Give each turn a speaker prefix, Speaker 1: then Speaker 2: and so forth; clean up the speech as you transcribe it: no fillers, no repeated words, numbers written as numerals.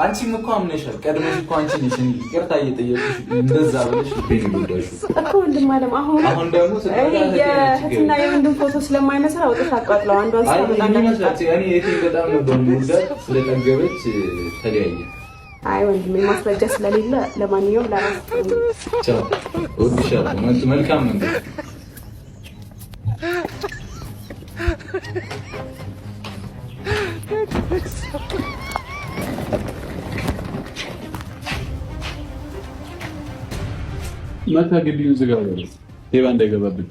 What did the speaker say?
Speaker 1: አንቺም እኮ አምነሻል። ቀድመሽ እኮ አንቺ ነሽ ይቅርታ እየጠየቅሽ እንደዛ ብለሽ ልትይኝ እኮ ወንድማለም አሁን ደግሞ የእህትና የወንድም ፎቶ ስለማይመስል አውጥተሽ አቃጥለው አንዷን ስለማጣጣ እኔ የት በጣም ነበር ሙዳት ስለጠገበች ተለያየ። አይ ወንድሜ ማስረጃ ስለሌለ ለማንኛውም ለራስ ቻው እወድሻለሁ። መልካም መንገድ መታ ግቢውን ዝጋው ሌባ እንዳይገባብን